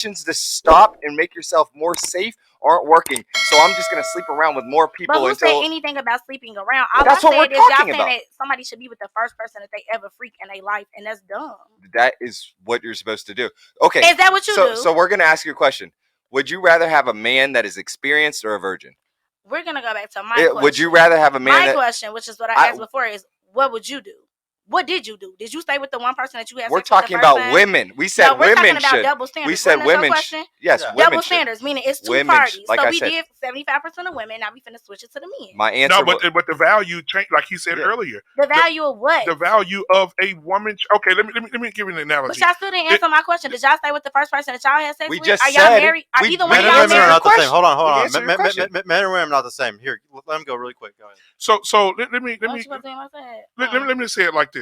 to stop and make yourself more safe aren't working. So I'm just gonna sleep around with more people But who until. said anything about sleeping around? All That's I what we're said is y'all talking saying about. that somebody should be with the first person that they ever freak in their life, and that's dumb. That is what you're supposed to do. Okay. Is that what you do? So we're gonna ask you a question. Would you rather have a man that is experienced or a virgin? We're gonna go back to my question. Would you rather have a man? My question, which is what I asked before, is what would you do? What did you do? Did you stay with the one person that you had? We're sex talking with the first about time? women. We said No, we're women talking about should. double standards. We said Wasn't that your women. question? Yes, Yeah. women Double should. standards, meaning it's two Women parties. like so I we said. did 75% of women. Now we finna switch it to the men. My answer. No, but the value change, like he said earlier. The value of what? The value of a woman. Okay, let me give you an analogy. But y'all still didn't answer my question. Did y'all stay with the first person that y'all had sex We with? just Are y'all said married? Are either one men of and y'all women married? are not the same. Hold on. Answer your question. Men and women are not the same. Here, let him go really quick. Go ahead. So let me let me say it like this.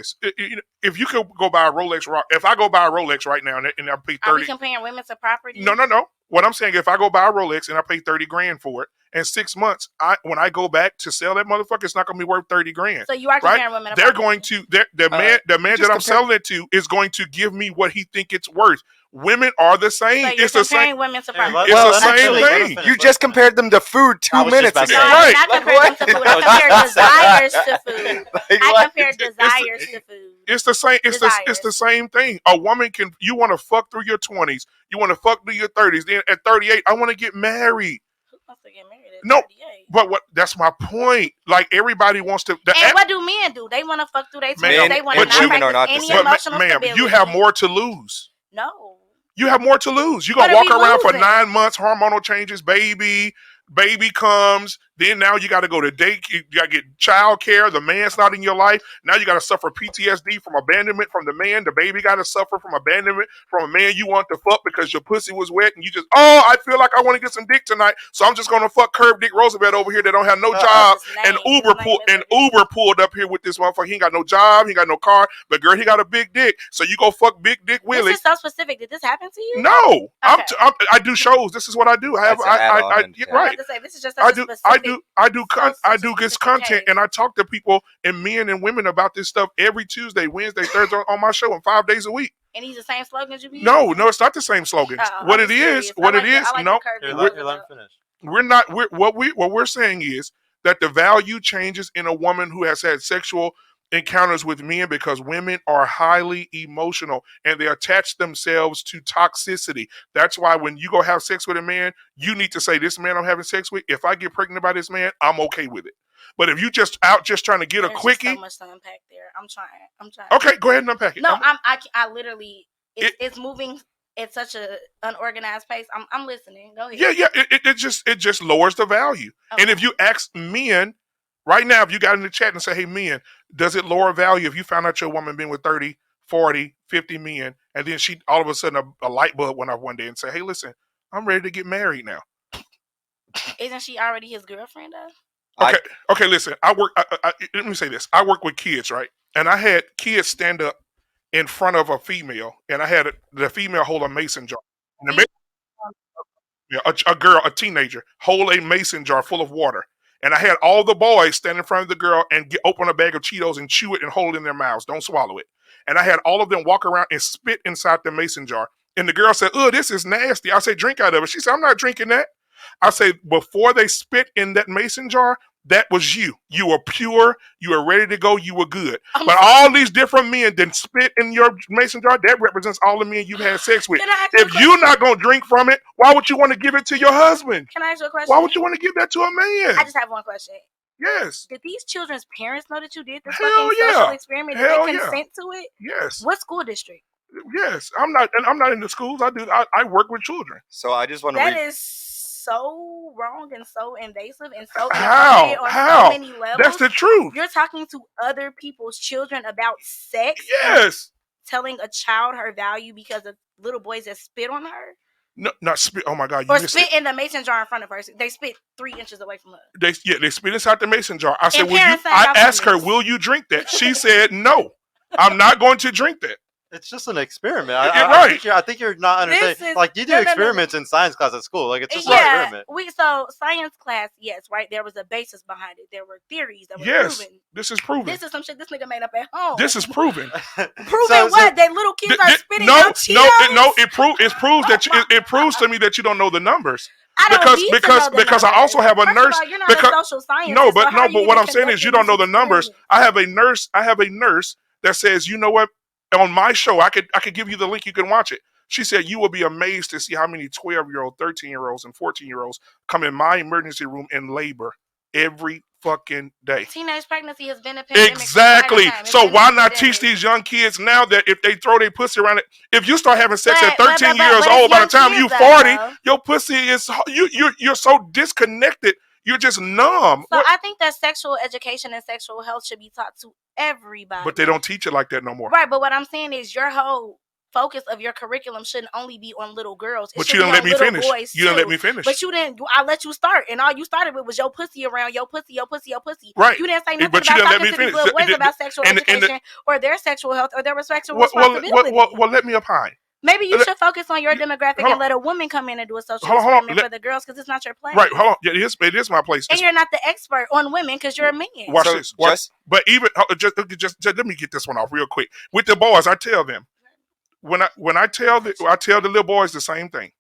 If you could go buy a Rolex, if I go buy a Rolex right now and I pay 30, are we comparing women to property? No. What I'm saying, if I go buy a Rolex and I pay 30 grand for it, in 6 months, when I go back to sell that motherfucker, it's not going to be worth 30 grand. So you are comparing women. They're going to the man that I'm selling it to is going to give me what he think it's worth. Women are the same. So it's the same. Women to property. It's the same thing. You just compared them to food 2 minutes ago. No, I did not compare them to food. I compared desires to food. I compared desires to food. It's the same. It's the same thing. A woman can. You want to fuck through your 20s. You want to fuck through your 30s. Then at 38, I want to get married. Who wants to get married at 38? No, but what? That's my point. Like everybody wants to. And what do men do? They want to fuck through their 20s. They want to not practice any emotional ma'am, stability. you have more to lose. No. You have more to lose. You're going to walk around for 9 months, hormonal changes, baby comes, then now you got to go to you got to get child care, the man's not in your life, now you got to suffer PTSD from abandonment from the man, the baby got to suffer from abandonment from a man you want to fuck because your pussy was wet and you just, I feel like I want to get some dick tonight, so I'm just going to fuck Curb Dick Roosevelt over here that don't have no job, and Uber pulled up here with this motherfucker, he ain't got no job, he ain't got no car, but girl, he got a big dick, so you go fuck Big Dick Willie. This is so specific. Did this happen to you? No. Okay. I do shows. This is what I do. Right. This is just I do this content and I talk to people and men and women about this stuff every Tuesday, Wednesday, Thursday on my show and 5 days a week. And these the same slogans you be using? No, it's not the same slogans. What it is, we're not. What we're saying is that the value changes in a woman who has had sexual encounters with men because women are highly emotional and they attach themselves to toxicity. That's why when you go have sex with a man, you need to say, this man I'm having sex with, if I get pregnant by this man, I'm okay with it. But if you just trying to get a quickie, so much to unpack there. I'm trying. Okay, go ahead and unpack it. No, I literally it's moving at such a unorganized pace. I'm listening. Go ahead. Yeah. It just lowers the value. Okay. And if you ask men right now, if you got in the chat and say, hey, men, does it lower value if you found out your woman been with 30, 40, 50 men, and then she all of a sudden a light bulb went off one day and say, hey, listen, I'm ready to get married now. Isn't she already his girlfriend, though? Okay, listen, let me say this. I work with kids, right? And I had kids stand up in front of a female, and I had the female hold a mason jar. And a girl, a teenager, hold a mason jar full of water. And I had all the boys stand in front of the girl and open a bag of Cheetos and chew it and hold it in their mouths. Don't swallow it. And I had all of them walk around and spit inside the mason jar. And the girl said, oh, this is nasty. I said, drink out of it. She said, I'm not drinking that. I said, before they spit in that mason jar, that was you. You were pure. You were ready to go. You were good. But all these different men that spit in your mason jar, that represents all the men you've had sex with. If you're not going to drink from it, why would you want to give it to your husband? Can I ask you a question? Why would you want to give that to a man? I just have one question. Yes. Did these children's parents know that you did this social experiment? Did they consent to it? Yes. What school district? Yes. I'm not in the schools. I work with children. So I just want to That is so wrong and so invasive and so How? So many levels. That's the truth. You're talking to other people's children about sex. Yes. Telling a child her value because of little boys that spit on her. No, not spit. Oh my God! Or spit in the mason jar in front of her. They spit 3 inches away from her. They spit inside the mason jar. I said, I asked her, will you drink that? She said, no, I'm not going to drink that. It's just an experiment. Right. I think you're not understanding. Is- Like you do no. experiments in science class at school. Like it's just an Yeah, experiment. so science class, yes, right. There was a basis behind it. There were theories that were Yes, proven. this is proven. This is some shit this nigga made up at home. This is proven. Proven what? That little kids are spitting out Cheetos? It proves that it proves to me that you don't know the numbers. I don't need to know the Because I numbers. also have a First nurse. of all, you're not a social scientist. No, but so how are you what even I'm saying is you don't know the conducting numbers. this I have a nurse that says, you know what? On my show, I could give you the link. You can watch it. She said you will be amazed to see how many 12-year-old, 13-year-olds, and 14-year-olds come in my emergency room in labor every fucking day. Teenage pregnancy has been a pandemic. Exactly. So been why a not pandemic. teach these young kids now that if they throw their pussy around it, if you start having sex at 13 but years it's old, by the young time kids, you though, 40, your pussy is you're so disconnected. You're just numb. So I think that sexual education and sexual health should be taught to everybody. But they don't teach it like that no more. Right, but what I'm saying is your whole focus of your curriculum shouldn't only be on little girls. But you didn't let me finish. You didn't let me finish. But you didn't. I let you start, and all you started with was your pussy around your pussy. Right. You didn't say nothing But you about didn't let me talking to these finish. little boys about sexual education or their sexual health or their responsibility. Well, let me opine. Maybe you should focus on your demographic and let a woman come in and do a social experiment for the girls because it's not your place. Right, hold on. Yeah, it is my place. And you're not the expert on women because you're a man. Watch this. But even just let me get this one off real quick. With the boys, I tell them when I tell the little boys the same thing.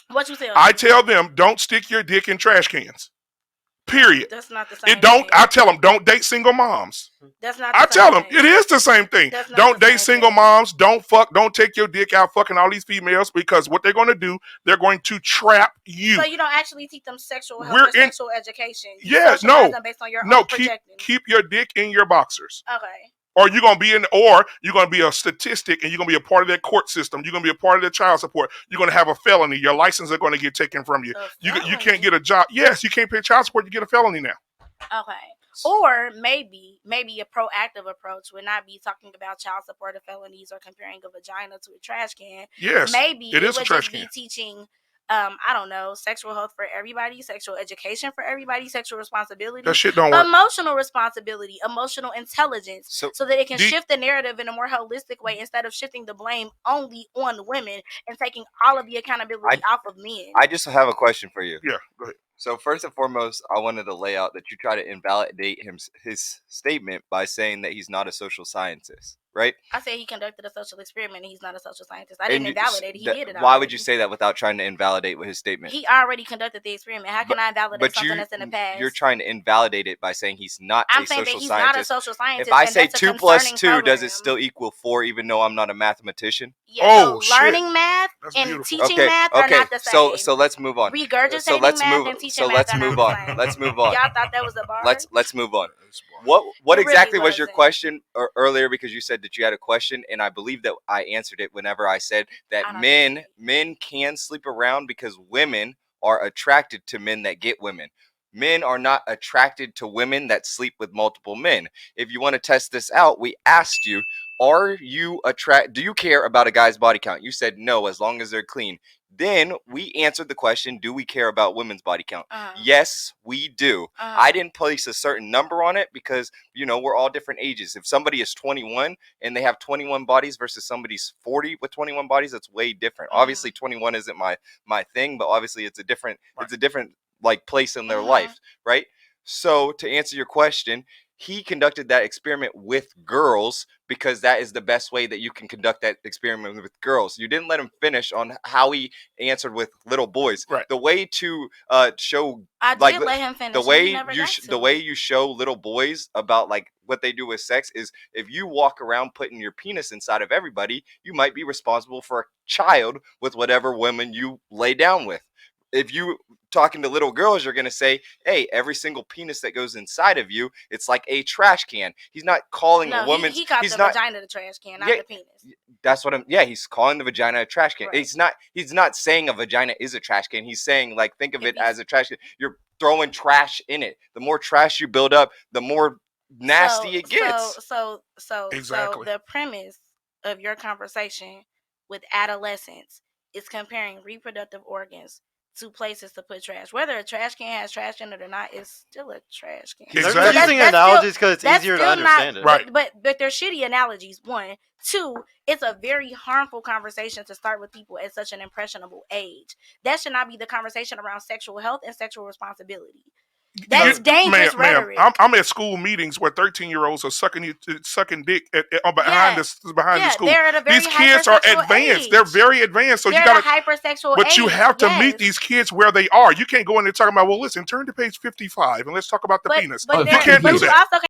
What you tell them? I tell them don't stick your dick in trash cans. Period. That's not the same. I tell them don't date single moms. That's not. I tell them it is the same thing. Don't date single moms. Don't take your dick out fucking all these females because what they're going to do, they're going to trap you. So you don't actually teach them sexual health or sexual education. Yeah, no, them based on your own keep your dick in your boxers. Okay. Or you're gonna be a statistic and you're gonna be a part of that court system. You're gonna be a part of the child support. You're gonna have a felony. Your license is gonna get taken from you. You can't get a job. Yes, you can't pay child support. You get a felony now. Okay. Or maybe a proactive approach would not be talking about child support or felonies or comparing a vagina to a trash can. Yes, maybe it is would a trash just can. be teaching. I don't know, sexual health for everybody, sexual education for everybody, sexual responsibility. That shit don't work. Emotional responsibility, emotional intelligence, so that it can shift the narrative in a more holistic way instead of shifting the blame only on women and taking all of the accountability off of men. I just have a question for you. Yeah, go ahead. So first and foremost, I wanted to lay out that you try to invalidate his statement by saying that he's not a social scientist, right? I said he conducted a social experiment and he's not a social scientist. I didn't invalidate it. He did it. Why would you say that without trying to invalidate his statement? He already conducted the experiment. How can I invalidate something that's in the past? You're trying to invalidate it by saying he's not a social scientist. I'm saying that he's not a social scientist. If I say 2 + 2, does it still equal 4 even though I'm not a mathematician? Yeah, so learning math and teaching math are not the same. So let's move on. Regurgitating math and teaching math are not the same. Let's move on. Y'all thought that was a bar? Let's move on. What exactly was your question earlier? Because you said that you had a question, and I believe that I answered it whenever I said that men can sleep around because women are attracted to men that get women. Men are not attracted to women that sleep with multiple men. If you want to test this out, we asked you, do you care about a guy's body count? You said no, as long as they're clean. Then we answered the question, do we care about women's body count? Yes, we do. I didn't place a certain number on it because, we're all different ages. If somebody is 21 and they have 21 bodies versus somebody's 40 with 21 bodies, that's way different. Obviously, 21 isn't my thing, but obviously it's a different like place in their life, right? So to answer your question, he conducted that experiment with girls because that is the best way that you can conduct that experiment with girls. You didn't let him finish on how he answered with little boys. Right. The way to show did let him finish. The way you show little boys about like what they do with sex is if you walk around putting your penis inside of everybody, you might be responsible for a child with whatever women you lay down with. If you talking to little girls, you're going to say, hey, every single penis that goes inside of you, it's like a trash can. He's not calling a woman. He called the vagina the trash can, not the penis. That's what he's calling the vagina a trash can. Right. He's not saying a vagina is a trash can. He's saying, like, think of it as a trash can. You're throwing trash in it. The more trash you build up, the more nasty it gets. So exactly. The premise of your conversation with adolescents is comparing reproductive organs to places to put trash. Whether a trash can has trash in it or not, it's still a trash can. Exactly. They're So using analogies because it's easier to understand it. Right. But they're shitty analogies. One, two. It's a very harmful conversation to start with people at such an impressionable age. That should not be the conversation around sexual health and sexual responsibility. That's dangerous rhetoric. I'm at school meetings where 13-year-olds are sucking dick behind the school. They're at a very these kids are advanced. age. They're very advanced. So they're you got to hypersexual but age. you have to meet these kids where they are. You can't go in there talking about, well, listen, turn to page 55 and let's talk about the penis. But you can't do that. You also